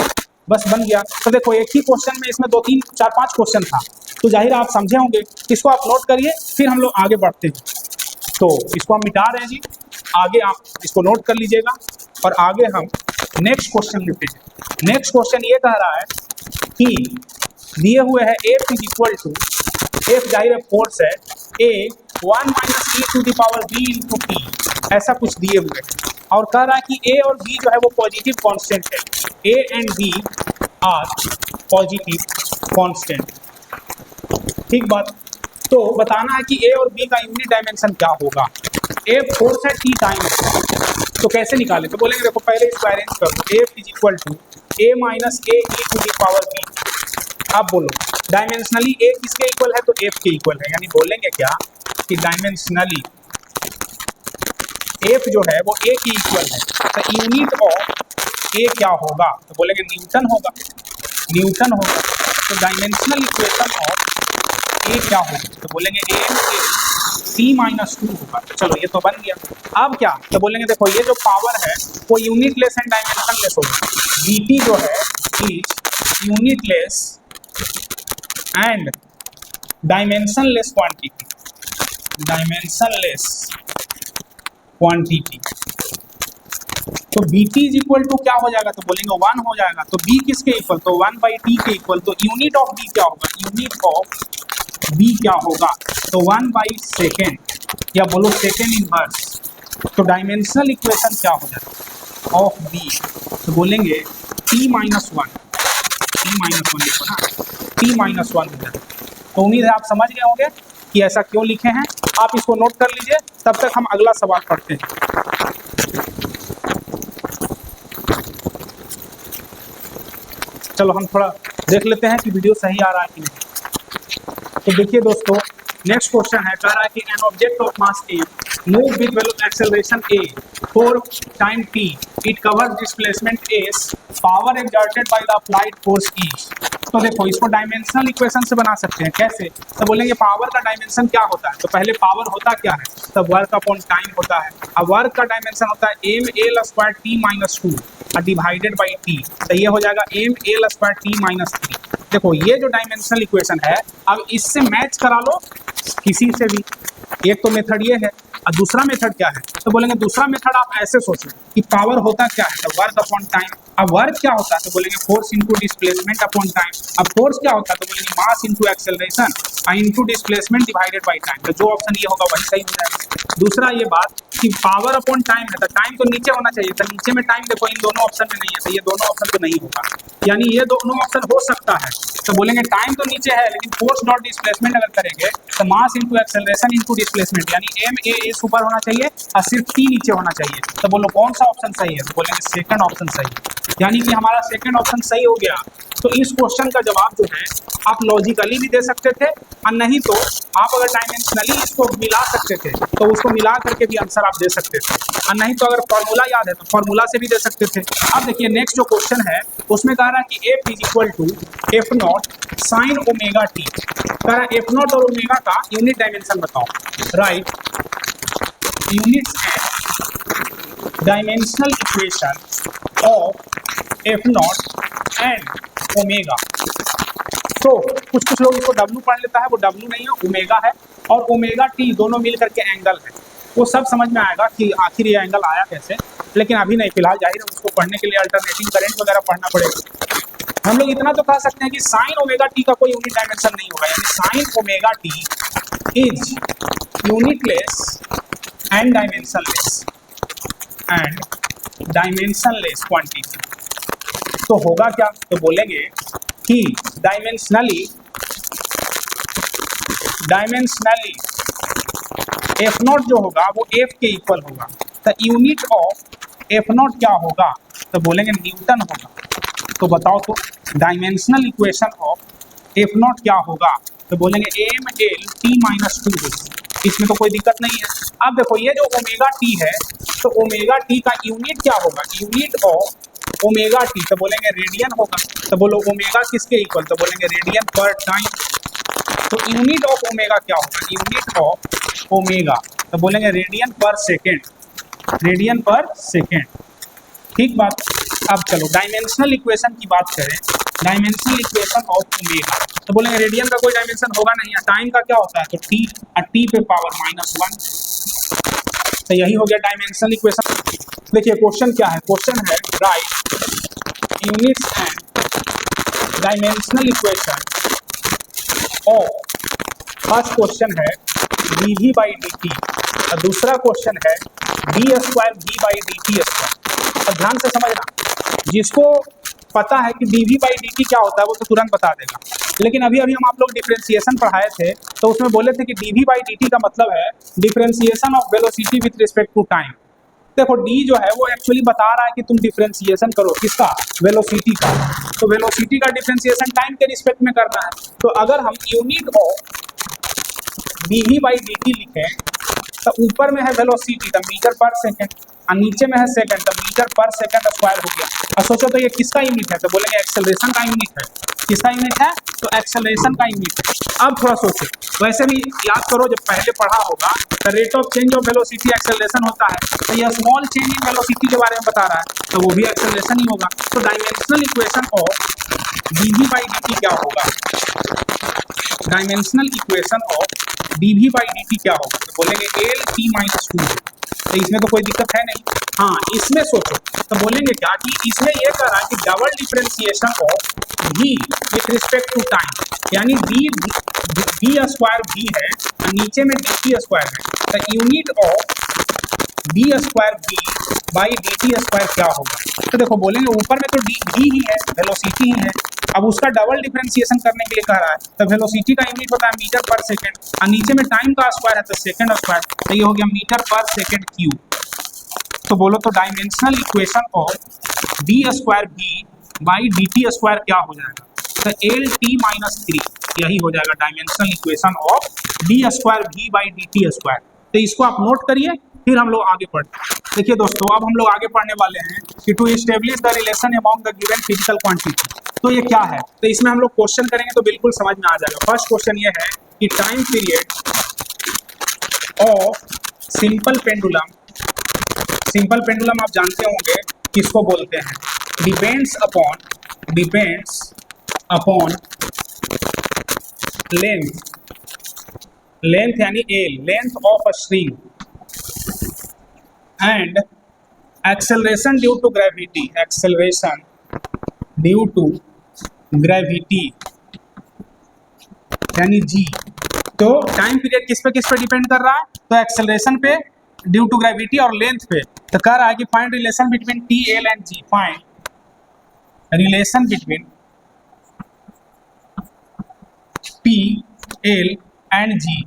बस बन गया। तो देखो एक ही क्वेश्चन में इसमें 2 3 4 5 क्वेश्चन था, तो जाहिर आप समझे होंगे। इसको आप नोट करिए, फिर हम लोग आगे बढ़ते हैं। तो इसको हम मिटा रहे हैं जी, आगे आप इसको नोट कर लीजिएगा और आगे हम नेक्स्ट क्वेश्चन लेते हैं। नेक्स्ट क्वेश्चन ये कह रहा है कि दिए हुए है F is equal to, F जाहिर है फोर्स है, A 1 minus e to the power b into t, ऐसा कुछ दिए हुए हैं। और कह रहा है कि A और B जो है वो पॉजिटिव कांस्टेंट है, A and B are positive constant. ठीक बात। तो बताना है कि A और B का यूनिट डायमेंशन क्या होगा। A फोर्स है, T टाइम है, तो कैसे निकाले, तो बोलेंगे देखो पहले इसको अरेंज कर दो। F is equal to A minus a e to the power b। अब बोलो डायमेंशनली ए किसके इक्वल है, तो एफ के इक्वल है, यानी बोलेंगे क्या कि डायमेंशनली एफ जो है वो ए की इक्वल है, तो यूनिट ऑफ ए क्या होगा, तो बोलेंगे न्यूटन होगा, न्यूटन होगा। तो डायमेंशनल इक्वेशन ऑफ ए क्या होगा, तो बोलेंगे एम ए T-2 होगा। तो चलो ये तो बन गया। अब क्या, तो बोलेंगे देखो ये जो पावर है वो unit less and dimension less होगा, dt जो है is unit less and dimension less quantity, dimension less quantity. तो bt इज इक्वल टू क्या हो जाएगा, तो बोलेंगे 1 हो जाएगा। तो b किसके इक्वल, तो 1/t के इक्वल। तो यूनिट ऑफ b क्या होगा, यूनिट ऑफ b क्या होगा, तो 1/सेकेंड या बोलो सेकेंड इनवर्स। तो डायमेंशनल इक्वेशन क्या हो जाएगा ऑफ b, तो बोलेंगे t-1 लिखो ना, t-1 हो जाएगा। तो उम्मीद है आप समझ गए होंगे कि ऐसा क्यों लिखे हैं। आप इसको नोट कर लीजिए, तब तक हम अगला सवाल पढ़ते हैं। चलो हम थोड़ा देख लेते हैं कि वीडियो सही आ रहा है कि नहीं। तो देखिए दोस्तों, नेक्स्ट क्वेश्चन है, कह रहा है कि an object of mass A move with acceleration a for time t, it covers displacement s, power exerted by the applied force e। तो देखो इसको डायमेंशनल इक्वेशन से बना सकते हैं, कैसे, तो बोलेंगे पावर का डायमेंशन क्या होता है, तो पहले पावर होता क्या है, तो वर्क अपॉन टाइम होता है। अब वर्क का डायमेंशन होता है m_l² T-2 divided by T, तो ये हो जाएगा m_l² T-3। देखो ये जो डायमेंशनल इक्वेशन है, अब इससे मैच करा लो किसी से भी। एक तो मेथड ये है और दूसरा मेथड क्या है, तो बोलेंगे दूसरा मेथड आप ऐसे सोचो कि पावर होता क्या है, तो वर्क अपॉन टाइम। अब वर्क क्या होता है, तो बोलेंगे force into displacement upon time. अब फोर्स क्या होता है, तो बोलेंगे mass into acceleration into displacement divided by time. तो जो ऑप्शन ये होगा वही सही हो जाएगा। दूसरा ये बात कि पावर अपॉन टाइम है, तो टाइम तो नीचे होना चाहिए, तो नीचे में टाइम देखो इन दोनों ऑप्शन में नहीं है, तो ये दोनों ऑप्शन तो नहीं होगा, यानी ये दोनों ऑप्शन हो सकता है। तो बोलेंगे टाइम तो नीचे है, लेकिन फोर्स डॉट डिस्प्लेसमेंट अगर करेंगे तो mass into acceleration into displacement, यानी m_a ऊपर होना चाहिए और सिर्फ t नीचे होना चाहिए। तो बोलो कौन सा ऑप्शन सही है, तो बोलेंगे सेकंड ऑप्शन सही है, यानी कि हमारा सेकंड ऑप्शन सही हो गया। तो इस क्वेश्चन का जवाब जो है आप लॉजिकली भी दे सकते थे, और नहीं तो आप अगर डायमेंशनली इसको मिला सकते थे तो उसको मिला करके भी आंसर आप दे सकते थे, और नहीं तो अगर फॉर्मूला याद है तो फॉर्मूला से भी दे सकते थे। अब देखिए नेक्स्ट जो क्वेश्चन है उसमें कह रहा है कि f is equal to f0 sin omega t। कह रहा है f0 और ओमेगा का यूनिट डायमेंशन बताओ, right units and dimensional equation of f0 and omega. तो कुछ लोग इसको W पढ़ लेता है, वो W नहीं है, ओमेगा है, और ओमेगा टी दोनों मिल करके एंगल है। वो सब समझ में आएगा कि आखिर ये एंगल आया कैसे, लेकिन अभी नहीं, फिलहाल जाहिर है उसको पढ़ने के लिए अल्टरनेटिंग करंट वगैरह पढ़ना पड़ेगा। हम लोग इतना तो कह सकते हैं कि साइन ओमेगा टी का कोई यूनिट डायमेंशन नहीं होगा, यानी sine omega T is unitless and dimensionless quantity. तो होगा क्या, तो बोलेंगे कि डायमेंशनली f0 जो होगा वो f के इक्वल होगा। तो यूनिट ऑफ f0 क्या होगा, तो बोलेंगे न्यूटन होगा। तो बताओ तो डायमेंशनल इक्वेशन ऑफ f0 क्या होगा, तो बोलेंगे m_l T-2। इसमें तो कोई दिक्कत नहीं है। अब देखो ये जो ओमेगा टी है, तो ओमेगा टी का यूनिट क्या होगा, यूनिट ऑफ ओमेगा टी, तो बोलेंगे रेडियन होगा। तो बोलो ओमेगा किसके इक्वल, तो बोलेंगे रेडियन पर टाइम। तो यूनिट ऑफ ओमेगा क्या होगा, यूनिट ऑफ ओमेगा, तो बोलेंगे रेडियन पर सेकेंड, रेडियन पर सेकेंड। ठीक बात। अब चलो डायमेंशनल इक्वेशन की बात करें, डायमेंशनल इक्वेशन ऑफ ओमेगा, तो बोलेंगे रेडियन का कोई डायमेंशन होगा नहीं, टाइम का क्या होता है, तो टी, और टी पे पावर -1। तो यही हो गया डायमेंशनल इक्वेशन। देखिए क्वेश्चन क्या है, क्वेश्चन है right units and dimensional equation of, first question है dv/dt और दूसरा क्वेश्चन है d²v/dt²। और ध्यान से समझना, जिसको पता है कि dv/dt क्या होता है वो तो तुरंत बता देगा, लेकिन अभी हम आप लोग डिफरेंशिएशन पढ़ाए थे तो उसमें बोले थे कि dv/dt का मतलब है differentiation of velocity with respect to time. देखो डी जो है वो एक्चुअली बता रहा है कि तुम डिफरेंशिएशन करो किसका, वेलोसिटी का। तो वेलोसिटी का डिफरेंशिएशन टाइम के रिस्पेक्ट में करना है। तो अगर हम unit of dv by dt लिखें तो ऊपर में है वेलोसिटी तो मीटर पर सेकंड और नीचे में है सेकंड तो मीटर पर सेकंड स्क्वायर हो गया। और सोचो तो ये किसका यूनिट है, तो बोलेंगे एक्सेलरेशन का यूनिट है। किसका यूनिट है, तो एक्सेलरेशन का यूनिट है। अब थोड़ा सोचो, वैसे भी याद करो जब पहले पढ़ा होगा तो rate of change of velocity acceleration होता है, तो ये स्मॉल चेंज इन वेलोसिटी के बारे में बता रहा है तो वो भी एक्सेलरेशन ही होगा। तो dimensional equation of dv by dt क्या होगा, dimensional equation of dv by dt क्या होगा, तो बोलेंगे एल टी माइनस 2। तो इसमें तो कोई दिक्कत है नहीं। हाँ इसमें सोचो तो बोलेंगे क्या कि इसमें ये कह रहा है कि double differentiation of v with respect to time, यानी v स्क्वायर v है और नीचे में dt स्क्वायर है, तो unit of v square v by dt square क्या होगा। तो देखो बोलेंगे ऊपर में तो v ही है, वेलोसिटी ही है, अब उसका डबल डिफरेंशिएशन करने के लिए कह रहा है तो वेलोसिटी का यूनिट होता है मीटर पर सेकंड और नीचे में टाइम का स्क्वायर है तो सेकंड स्क्वायर, तो ये हो गया मीटर पर सेकंड क्यूब। तो बोलो तो dimensional equation of d square v by d t square क्या हो जाएगा, तो एल टी माइनस 3 यही हो जाएगा dimensional equation of d square v by d t square. तो इसको आप नोट करिए फिर हम लोग आगे पढ़ते हैं। देखिए दोस्तों अब हम लोग आगे पढ़ने वाले हैं कि to establish the relation among the given physical quantity. तो ये क्या है, तो इसमें हम लोग क्वेश्चन करेंगे तो बिल्कुल समझ में आ जाएगा। फर्स्ट क्वेश्चन ये है कि time period of simple pendulum, simple pendulum आप जानते होंगे किसको बोलते हैं, डिपेंड्स अपॉन लेंथ यानी l, length of a string and acceleration due to gravity, acceleration due to gravity यानी g। तो टाइम पीरियड किस पे डिपेंड कर रहा है, तो एक्सेलरेशन पे, ड्यू टू ग्रेविटी और लेंथ पे। तो कह रहा है कि find relation between t l and g, find relation between t l and जी।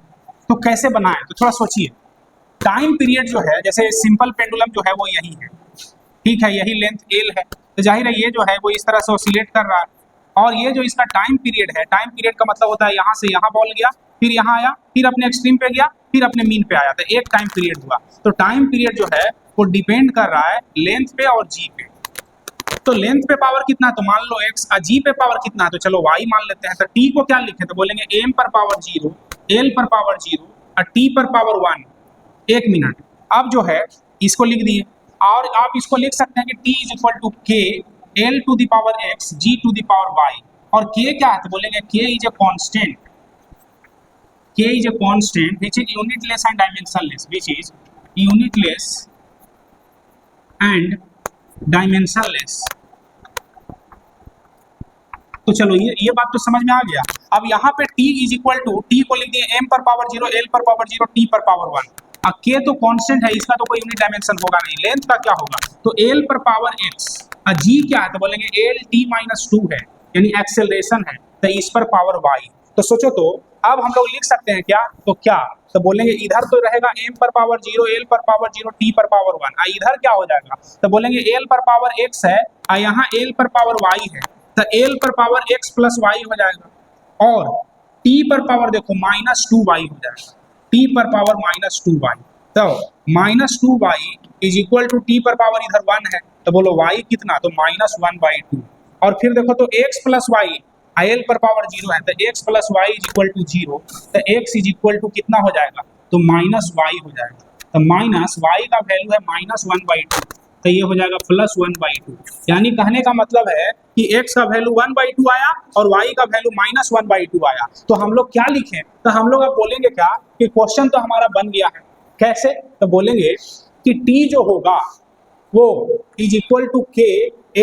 तो कैसे बनाएं, तो थोड़ा सोचिए। टाइम पीरियड जो है जैसे सिंपल पेंडुलम जो है वो यही है, ठीक है, यही लेंथ एल है, तो जाहिर है ये जो है वो इस तरह से ऑसिलेट कर रहा है और ये जो इसका टाइम पीरियड है, टाइम पीरियड का मतलब होता है यहाँ से यहाँ बॉल गया फिर यहाँ आया फिर अपने एक्सट्रीम पे गया फिर अपने मीन पे आया, तो एक टाइम पीरियड हुआ। तो टाइम पीरियड जो है वो डिपेंड कर रहा है लेंथ पे और जी पे। तो लेंथ पे पावर कितना है, तो मान लो x और जी पे पावर कितना है, तो चलो y मान लेते हैं। तो t को क्या लिखे, तो बोलेंगे m पर पावर 0, l पर पावर 0 और t पर पावर 1। एक मिनट, अब जो है इसको लिख दिए और आप इसको लिख सकते हैं कि t is equal to k l to the power x g to the power y। और k क्या है, तो बोलेंगे k is a constant, k is a constant which is unitless and dimensionless, which is unitless and dimensionless। तो चलो ये बात तो समझ में आ गया। अब यहाँ पे t is equal to, t को लिख दिए m पर पावर 0, l पर पावर 0, t पर पावर 1। अब k तो कांस्टेंट है, इसका तो कोई यूनिट डायमेंशन होगा नहीं। लेंथ का क्या होगा, तो l पर पावर x और g क्या है, तो बोलेंगे l t माइनस 2 है यानी एक्सेलरेशन है, तो इस पर पावर y। तो सोचो तो अब हम लोग लिख सकते हैं क्या, तो क्या, तो बोलेंगे इधर तो रहेगा m पर पावर 0, l पर पावर 0, t पर पावर 1, इधर क्या हो जाएगा, तो बोलेंगे l पर पावर x है और यहाँ l पर पावर y है, तो l पर पावर x प्लस y हो जाएगा और t पर पावर देखो माइनस 2y हो जाएगा, t पर पावर माइनस 2y। तो minus 2y is equal to t पर पावर इधर 1 है, तो बोलो y कितना, तो माइनस 1/2। और फिर देखो तो x प्लस y, l पर पावर 0 है तो x plus y is equal to 0, तो x इज इक्वल टू कितना हो जाएगा, तो माइनस y हो जाएगा। तो माइनस y का वैल्यू है माइनस 1/2, तो ये हो जाएगा प्लस 1/2। यानी कहने का मतलब है कि x का वैल्यू 1/2 आया और y का वैल्यू माइनस 1/2 आया। तो हम लोग क्या लिखें, तो हम लोग अब बोलेंगे क्या कि क्वेश्चन तो हमारा बन गया है। कैसे, तो बोलेंगे कि t जो होगा वो is equal to k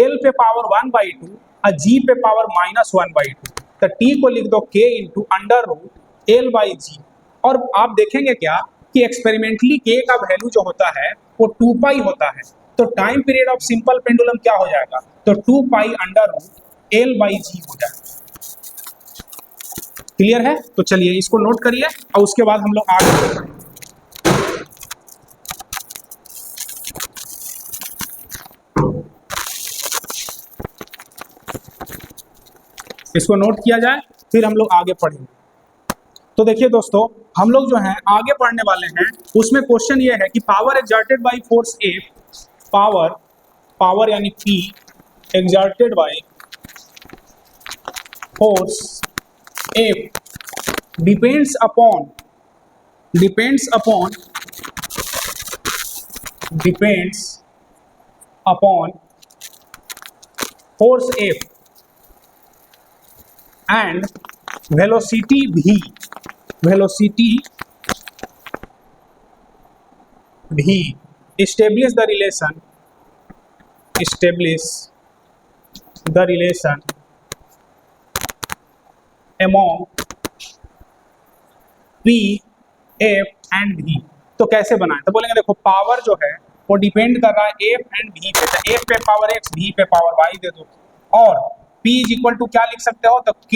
l पे पावर 1/2 और g पे पावर माइनस 1/2। तो t को लिख दो k into under root l by G. और आप देखेंगे क्या कि एक्सपेरिमेंटली k का वैल्यू जो होता है वो 2 पाई होता है। तो time period of simple pendulum क्या हो जाएगा, तो 2 pi under root l by G हो जाएगा। क्लियर है, तो चलिए इसको नोट करिए और उसके बाद हम लोग आगे बढ़ेंगे। इसको नोट किया जाए, फिर हम लोग आगे पढ़ेंगे। तो देखिए दोस्तों, हम लोग जो है आगे पढ़ने वाले हैं, उसमें क्वेश्चन ये है कि power exerted by force F, power यानी P exerted by force F depends upon force F and velocity V, establish the relation among P, F and V। तो कैसे बनाएं? तो बोलेंगे देखो पावर जो है वो डिपेंड कर रहा है F एंड V पे, तो F पे पावर X, V पे पावर Y दे दो, और P इज इक्वल टू क्या लिख सकते हो, तो K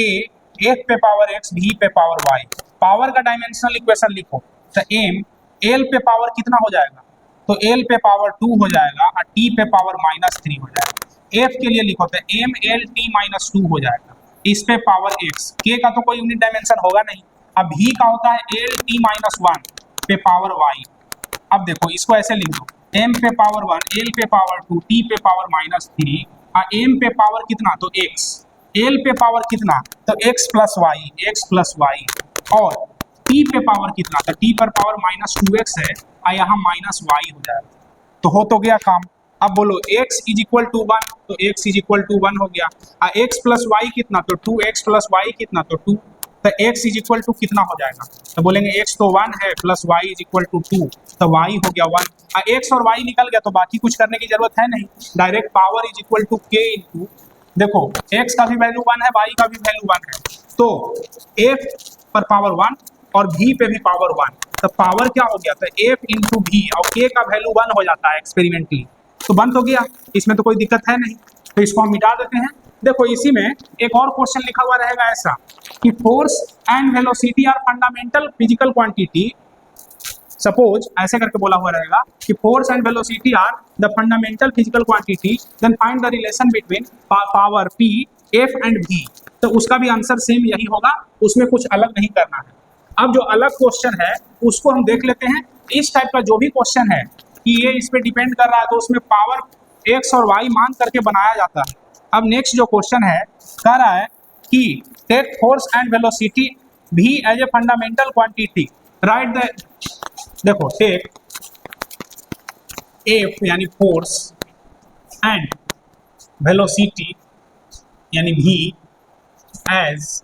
F पे पावर X, V पे पावर Y। पावर का डायमेंशनल इक्वेशन लिखो, तो M L पे पावर कितना हो जाएगा, तो L पे पावर 2 हो जाएगा और T पे पावर -3 हो जाएगा। F के लिए लिखो तो M L T -2 हो जाएगा, इस पे पावर X, K का तो कोई यूनिट डायमेंशन होगा नहीं। अब V का होता है L T -1 पे पावर Y। अब देखो इसको ऐसे लिख दो, M पे पावर 1, L पे पावर 2, T पे पावर -3 और M पे पावर कितना, तो X, L पे पावर कितना, तो X प्लस Y, और T पे पावर कितना, तो T पर पावर -2X है और यहाँ -Y हो जाएगा। तो गया काम। अब बोलो x इज इक्वल टू 1, तो x इज इक्वल टू 1 हो गया, और x प्लस वाई कितना, तो 2x प्लस वाई कितना, तो 2, तो x इज इक्वल टू कितना हो जाएगा, तो बोलेंगे x तो 1 है plus y is equal to 2, तो y हो गया 1, और x और y निकल गया तो बाकी कुछ करने की जरूरत है नहीं, direct power is equal to k into, देखो x का भी वैल्यू 1 है, y का भी वैल्यू 1 है, तो f पर पावर 1 और v पे भी पावर 1, तो पावर क्या हो गया, तो f इंटू v, और k का वैल्यू 1 हो जाता है एक्सपेरिमेंटली, तो बंद हो गया, इसमें तो कोई दिक्कत है नहीं, तो इसको हम मिटा देते हैं। देखो इसी में एक और क्वेश्चन लिखा हुआ रहेगा ऐसा कि force and velocity are fundamental physical quantity, suppose ऐसे करके बोला हुआ रहेगा कि force and velocity are the fundamental physical quantity, then find the relation between power P, F and V, तो उसका भी आंसर सेम यही होगा, उसमें कुछ अलग नहीं करना है। अब जो अलग क्वेश्चन है उसको हम देख लेते हैं। इस टाइप का जो भी क्वेश्चन है कि ये इस पे डिपेंड कर रहा है, तो उसमें पावर x और y मान करके बनाया जाता है। अब नेक्स्ट जो क्वेश्चन है कह रहा है कि टेक फोर्स एंड वेलोसिटी भी as a fundamental quantity, right the, देखो टेक F यानी फोर्स एंड वेलोसिटी यानी V as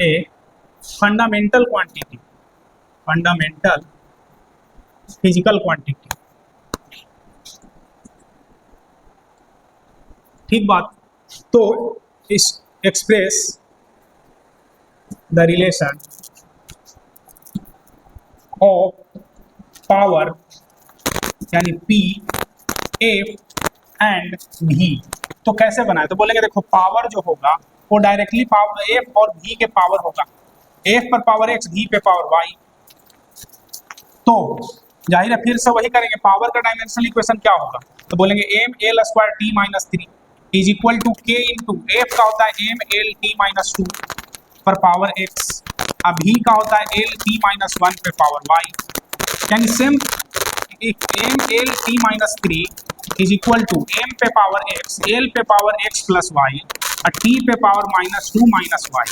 a fundamental quantity, fundamental physical quantity, ठीक बात। तो इस express the relation of power यानी P, F एंड V, तो कैसे बनाए, तो बोलेंगे देखो पावर जो होगा वो डायरेक्टली पावर F और V के पावर होगा, F पर पावर X, V पे पावर Y, तो जाहिर है फिर से वही करेंगे, पावर का डायमेंशनल इक्वेशन क्या होगा, तो बोलेंगे ml square t minus 3 is equal to k into F का होता है ml t माइनस 2 पर पावर x, अब v का होता है l t माइनस 1 पे पावर y, यानी same ml t minus 3 is equal to m पे पावर x, l पे पावर x प्लस y और t पे पावर -2 माइनस y।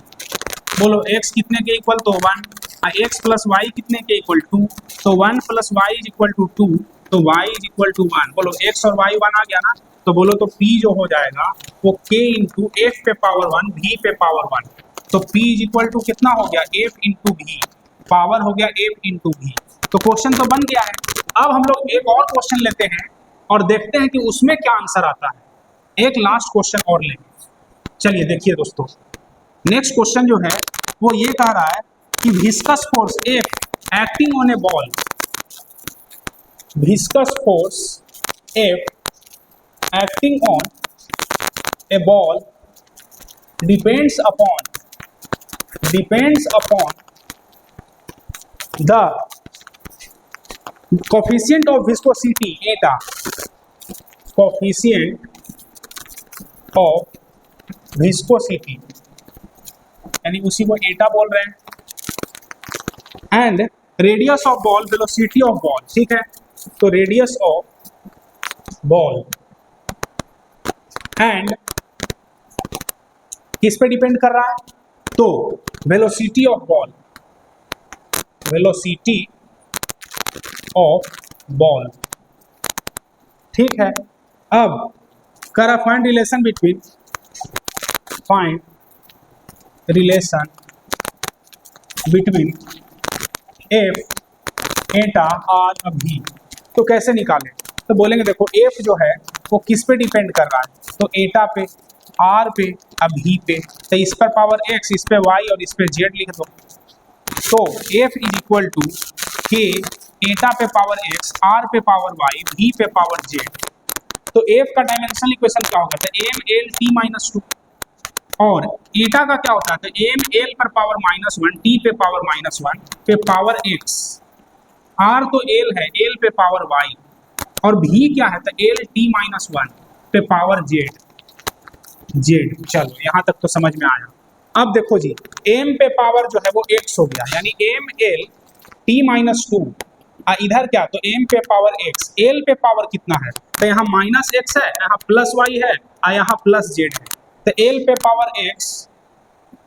बोलो x कितने के इक्वल, तो 1, और x प्लस y कितने के इक्वल 2, तो 1 plus y is equal to 2, तो y इज इक्वल टू 1। बोलो x और y 1 आ गया ना, तो बोलो तो p जो हो जाएगा वो k इंटू f पे पावर 1, v पे पावर 1, तो p इज इक्वल टू कितना हो गया, f इंटू v, पावर हो गया f इंटू v। तो क्वेश्चन तो बन गया है। अब हम लोग एक और क्वेश्चन लेते हैं और देखते हैं कि उसमें क्या आंसर आता है। एक लास्ट क्वेश्चन और लेंगे। चलिए देखिए दोस्तों, नेक्स्ट क्वेश्चन जो है वो ये कह रहा है कि viscous force F acting on A ball, viscous force F acting on a ball depends upon the coefficient of viscosity eta, coefficient of viscosity यानी उसी को एटा बोल रहे हैं। And radius of ball, velocity of ball, ठीक है। तो radius of ball and किस पे डिपेंड कर रहा है, तो velocity of ball, velocity of ball, ठीक है। अब करा find relation between, find relation between F Etah are भी। तो कैसे निकालें, तो बोलेंगे देखो एफ जो है वो किस पे डिपेंड कर रहा है, तो एटा पे, आर पे, भी पे। तो इस पर पावर एक्स, इस पे वाई और इस पे जेड लिख दो। तो एफ इज इक्वल टू के एटा पे पावर एक्स, आर पे पावर वाई, भी पे पावर जेड। तो एफ का डायमेंशनल इक्वेशन क्या होगा, तो M L T minus two, और एटा का क्या होता है, तो एम एल पर पावर -1, टी पे पावर -1 पे पावर एक्स, आर तो एल है, एल पे पावर वाई, और भी क्या है, तो एल टी -1 पे पावर जेड, जेड। चलो यहाँ तक तो समझ में आया। अब देखो जी, एम पे पावर जो है वो एक्स हो गया, यानी एम एल टी -2, इधर क्या, तो एम पे पावर एक्स, एल पे पावर कितना है, तो यहाँ -x है, यहाँ +y है, और यहाँ +z है। तो एल पे पावर x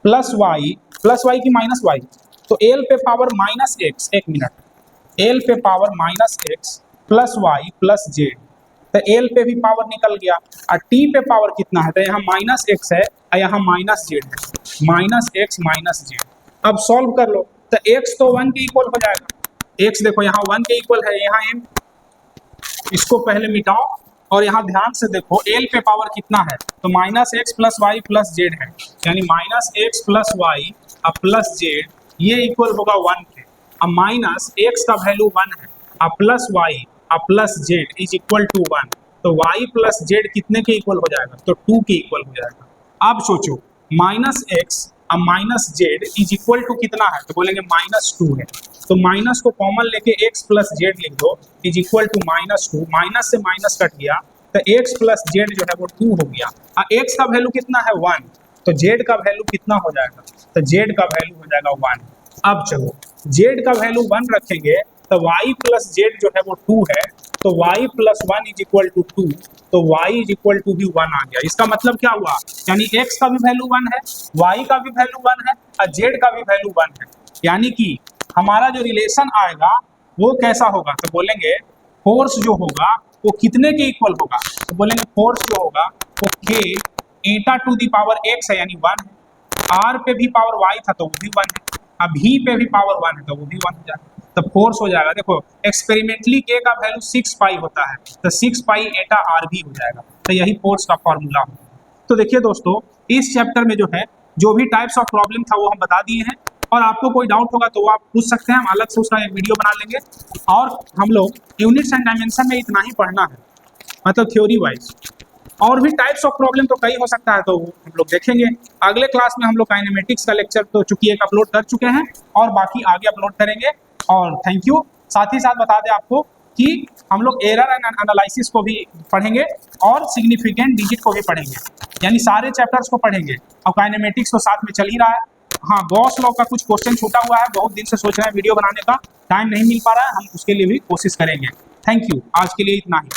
प्लस वाई की -y, तो एल पे पावर -x, एक मिनट, एल पे power -x plus y plus z, तो एल पे भी पावर निकल गया, और टी पे पावर कितना है, तो यहाँ -x है और यहाँ -z है, -x -z। अब सॉल्व कर लो, तो x तो 1 के इक्वल हो जाएगा, x देखो यहाँ 1 के इक्वल है, यहाँ m, इसको पहले मिटाओ, और यहाँ ध्यान से देखो l पे पावर कितना है, तो -x plus y plus z है, यानी -x प्लस वाई और प्लस जेड, ये इक्वल होगा 1 के। अब -x का वैल्यू 1 है, और प्लस वाई और plus z is equal to 1, तो y प्लस जेड कितने के इक्वल हो जाएगा, तो 2 के इक्वल हो जाएगा। अब सोचो -x और -z इज इक्वल टू कितना है, तो बोलेंगे -2 है, तो माइनस को कॉमन लेके x प्लस जेड लिख दो, इज इक्वल टू -2, माइनस से माइनस कट गया, तो x प्लस जेड जो है वो 2 हो गया, और x का वैल्यू कितना है 1, तो z का वैल्यू कितना हो जाएगा, तो z का वैल्यू हो जाएगा 1। अब चलो z का वैल्यू 1 रखेंगे, तो y प्लस जेड जो है वो 2 है, तो y plus 1 is equal to 2, तो y इज इक्वल टू भी 1 आ गया। इसका मतलब क्या हुआ, यानी x का भी वैल्यू 1 है, y का भी वैल्यू 1 है, और z का भी वैल्यू 1 है, यानी कि हमारा जो रिलेशन आएगा वो कैसा होगा, तो बोलेंगे फोर्स जो होगा वो कितने के इक्वल होगा, तो बोलेंगे फोर्स जो होगा वो k Etah to the power x है, यानी 1 है, r पे भी पावर y था तो वो भी 1 है, अब v पे भी पावर 1 है तो वो भी 1 हो जाएगा, तो फोर्स हो जाएगा। देखो एक्सपेरिमेंटली k का वैल्यू 6 पाई होता है, तो 6 पाई एटा r भी हो जाएगा, तो यही फोर्स का फॉर्मूला होगा। तो देखिए दोस्तों, इस चैप्टर में जो है जो भी टाइप्स ऑफ प्रॉब्लम था वो हम बता दिए हैं, और आपको कोई डाउट होगा तो वो आप पूछ सकते हैं, हम अलग से उसका एक वीडियो बना लेंगे। और हम लोग यूनिट्स एंड डायमेंशन में इतना ही पढ़ना है, मतलब थ्योरी वाइज, और भी टाइप्स ऑफ प्रॉब्लम तो कई हो सकता है, तो हम लोग देखेंगे अगले क्लास में। हम लोग काइनेमेटिक्स का लेक्चर तो चूंकि एक अपलोड कर चुके हैं, और बाकी आगे अपलोड करेंगे। और थैंक यू। साथ ही साथ बता दें आपको कि हम लोग एरर एंड एनालिसिस को भी पढ़ेंगे, और सिग्निफिकेंट डिजिट को भी पढ़ेंगे, यानी सारे चैप्टर्स को पढ़ेंगे, और काइनेमेटिक्स तो साथ में चल ही रहा है। हाँ, गॉस लॉ का कुछ क्वेश्चन छूटा हुआ है, बहुत दिन से सोच रहे हैं वीडियो बनाने का, टाइम नहीं मिल पा रहा है, हम उसके लिए भी कोशिश करेंगे। थैंक यू, आज के लिए इतना ही।